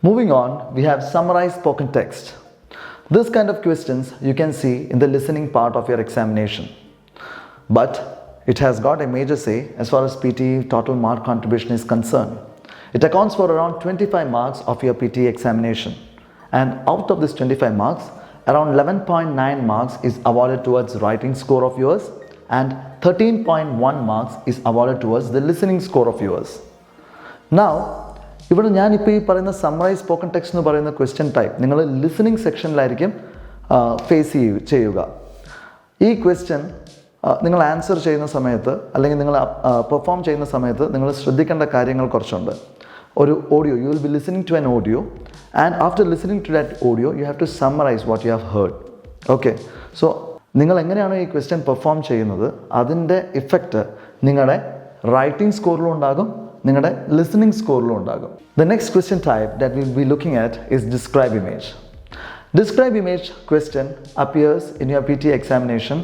Moving on, we have summarized spoken text. This kind of questions you can see in the listening part of your examination. But it has got a major say as far as PTE total mark contribution is concerned. It accounts for around 25 marks of your PTE examination. And out of this 25 marks, around 11.9 marks is awarded towards writing score of yours and 13.1 marks is awarded towards the listening score of yours. Now, ഇവിടെ ഞാനിപ്പോൾ ഈ പറയുന്ന summarise spoken text എന്ന് പറയുന്ന question type നിങ്ങൾ listening സെക്ഷനിലായിരിക്കും face ചെയ്യുക. ഈ question നിങ്ങൾ ആൻസർ ചെയ്യുന്ന സമയത്ത് അല്ലെങ്കിൽ നിങ്ങൾ പെർഫോം ചെയ്യുന്ന സമയത്ത് നിങ്ങൾ ശ്രദ്ധിക്കേണ്ട കാര്യങ്ങൾ കുറച്ചുണ്ട്. ഒരു audio, you will be listening to an audio and after listening to that audio you have to summarize what you have heard. Okay, so നിങ്ങൾ എങ്ങനെയാണോ ഈ ക്വസ്റ്റ്യൻ പെർഫോം ചെയ്യുന്നത് അതിൻ്റെ ഇഫക്റ്റ് നിങ്ങളുടെ റൈറ്റിംഗ് സ്കോറിലും ഉണ്ടാകും, നിങ്ങളുടെ ലിസണിംഗ് സ്കോറിലും ഉണ്ടാകും. The next question type that we will be looking at is describe image. Describe image question appears in your PT examination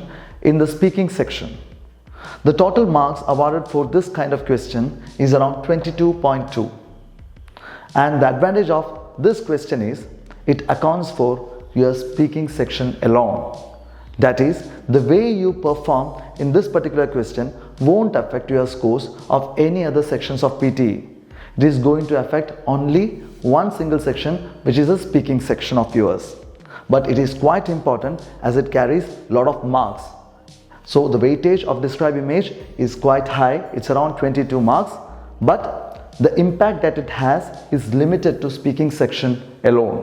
in the speaking section. The total marks awarded for this kind of question is around 22.2. And the advantage of this question is it accounts for your speaking section alone. That is, the way you perform in this particular question won't affect your scores of any other sections of PTE. It is going to affect only one single section, which is a speaking section of yours. But it is quite important as it carries a lot of marks. So the weightage of describe image is quite high. It's around 22 marks. But the impact that it has is limited to speaking section alone.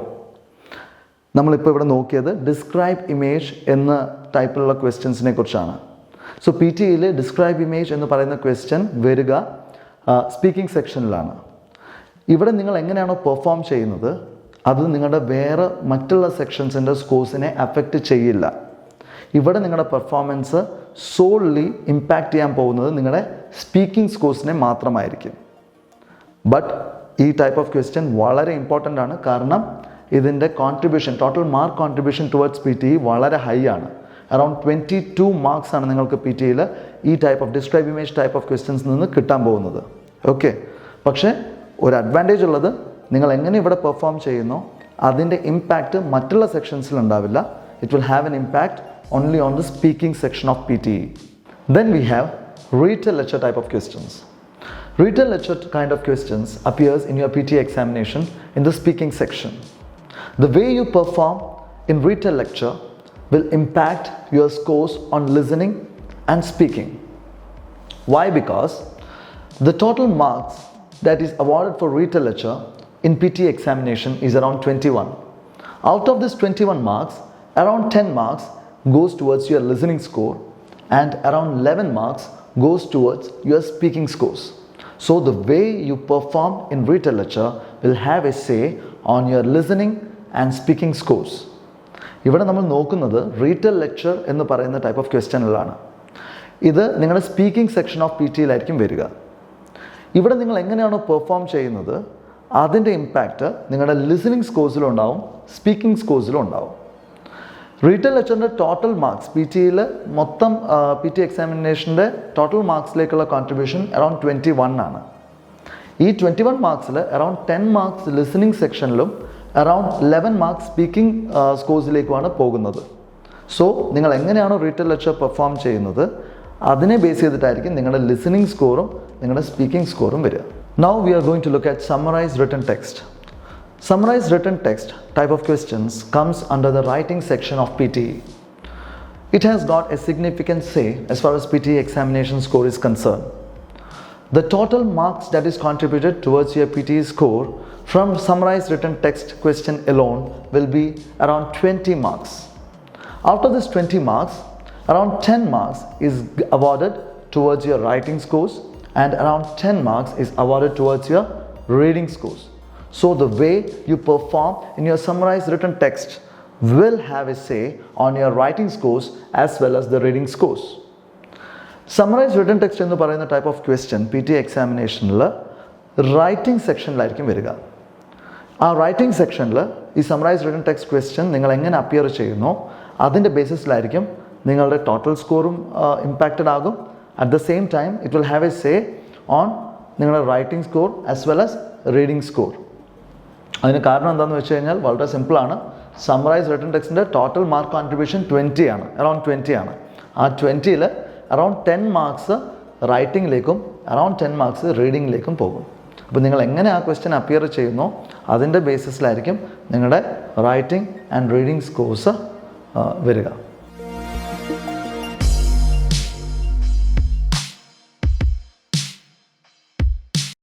നമ്മളിപ്പോൾ ഇവിടെ നോക്കിയത് describe image എന്ന ടൈപ്പിലുള്ള ക്വസ്റ്റ്യൻസിനെ കുറിച്ചാണ്. So P T ഇയിൽ describe image എന്ന് പറയുന്ന question വരിക സ്പീക്കിംഗ് സെക്ഷനിലാണ്. ഇവിടെ നിങ്ങൾ എങ്ങനെയാണോ പെർഫോം ചെയ്യുന്നത് അത് നിങ്ങളുടെ വേറെ മറ്റുള്ള സെക്ഷൻസിൻ്റെ സ്കോഴ്സിനെ അഫക്റ്റ് ചെയ്യില്ല. ഇവിടെ നിങ്ങളുടെ പെർഫോമൻസ് സോൾലി ഇമ്പാക്റ്റ് ചെയ്യാൻ പോകുന്നത് നിങ്ങളുടെ സ്പീക്കിംഗ് സ്കോഴ്സിനെ മാത്രമായിരിക്കും. ബട്ട് ഈ ടൈപ്പ് ഓഫ് ക്വസ്റ്റ്യൻ വളരെ ഇമ്പോർട്ടൻ്റ് ആണ്. കാരണം ഇതിൻ്റെ contribution, total mark contribution towards P T E വളരെ ഹൈ ആണ്. അറൗണ്ട് 22 മാർക്സ് ആണ് നിങ്ങൾക്ക് പി ടി ഇയിൽ ഈ type of describe image type of questions നിന്ന് കിട്ടാൻ പോകുന്നത്. ഓക്കെ, പക്ഷേ ഒരു അഡ്വാൻറ്റേജ് ഉള്ളത് നിങ്ങൾ എങ്ങനെ ഇവിടെ പെർഫോം ചെയ്യുന്നോ അതിൻ്റെ ഇമ്പാക്റ്റ് മറ്റുള്ള സെക്ഷൻസിൽ ഉണ്ടാവില്ല. It will have an impact only on the speaking section of P T E. Then we have read a lecture type of questions. Read a lecture kind of questions appears in your PTE examination in the speaking section. The way you perform in read a lecture will impact your scores on listening and speaking. Why? Because the total marks that is awarded for read a lecture in PTE examination is around 21. Out of this 21 marks, around 10 marks goes towards your listening score and around 11 marks goes towards your speaking scores. So the way you perform in read a lecture will have a say on your listening and speaking scores. ഇവിടെ നമ്മൾ നോക്കുന്നത് read A lecture എന്ന് പറയുന്ന type of ക്വസ്റ്റ്യനിലാണ്. ഇത് നിങ്ങളുടെ speaking section of P T ഇയിലായിരിക്കും വരിക. ഇവിടെ നിങ്ങൾ എങ്ങനെയാണോ പെർഫോം ചെയ്യുന്നത് അതിൻ്റെ ഇമ്പാക്റ്റ് നിങ്ങളുടെ ലിസണിങ് സ്കോഴ്സിലും ഉണ്ടാവും, സ്പീക്കിംഗ് സ്കോഴ്സിലും ഉണ്ടാവും. റീഡ് എ ലെക്ചറിൻ്റെ ടോട്ടൽ മാർക്സ് പി ടി ഇയിൽ മൊത്തം പി ടി എക്സാമിനേഷൻ്റെ ടോട്ടൽ മാർക്സിലേക്കുള്ള കോൺട്രിബ്യൂഷൻ അറൗണ്ട് 21 ആണ്. ഈ 21 മാർക്സിൽ അറൗണ്ട് 10 മാർക്സ് ലിസണിങ് സെക്ഷനിലും അറൗണ്ട് 11 മാർക്സ് സ്പീക്കിംഗ് സ്കോഴ്സിലേക്കുമാണ് പോകുന്നത്. സോ നിങ്ങൾ എങ്ങനെയാണോ റീഡ് എ ലെക്ചർ പെർഫോം ചെയ്യുന്നത് അതിനെ ബേസ് ചെയ്തിട്ടായിരിക്കും നിങ്ങളുടെ ലിസണിങ് സ്കോറും നിങ്ങളുടെ സ്പീക്കിംഗ് സ്കോറും വരിക. Now we are going to look at summarized written text. Summarized written text type of questions comes under the writing section of PTE. It has got a significant say as far as PTE examination score is concerned. The total marks that is contributed towards your PTE score from summarized written text question alone will be around 20 marks. Out of this 20 marks, around 10 marks is awarded towards your writing scores and around 10 marks is awarded towards your reading scores. So the way you perform in your summarized written text will have a say on your writing scores as well as the reading scores. Summarized written text എന്ന് പറയുന്ന type of question P T എക്സാമിനേഷനിൽ writing സെക്ഷനിലായിരിക്കും വരിക. ആ writing സെക്ഷനിൽ ഈ summarised written text question നിങ്ങൾ എങ്ങനെ അപ്പിയർ ചെയ്യുന്നോ അതിൻ്റെ ബേസിസിലായിരിക്കും നിങ്ങളുടെ ടോട്ടൽ സ്കോറും ഇമ്പാക്റ്റഡ് ആകും, At the same time, it will have a say on നിങ്ങളുടെ writing score as well as reading score. അതിന് കാരണം എന്താണെന്ന് വെച്ച് കഴിഞ്ഞാൽ വളരെ സിമ്പിളാണ്. സമ്മറൈസ് റിട്ടൺ ടെക്സ്റ്റിൻ്റെ ടോട്ടൽ മാർക്ക് കോൺട്രിബ്യൂഷൻ 20 ആണ്, അറൗണ്ട് 20 ആണ്. ആ 20ൽ അറൗണ്ട് 10 മാർക്സ് റൈറ്റിങ്ങിലേക്കും അറൗണ്ട് 10 മാർക്സ് റീഡിങ്ങിലേക്കും പോകും. അപ്പോൾ നിങ്ങൾ എങ്ങനെ ആ ക്വസ്റ്റ്യൻ അപ്പിയർ ചെയ്യുന്നോ അതിൻ്റെ ബേസിസിലായിരിക്കും നിങ്ങളുടെ റൈറ്റിംഗ് ആൻഡ് റീഡിംഗ് സ്കോർസ് വരിക.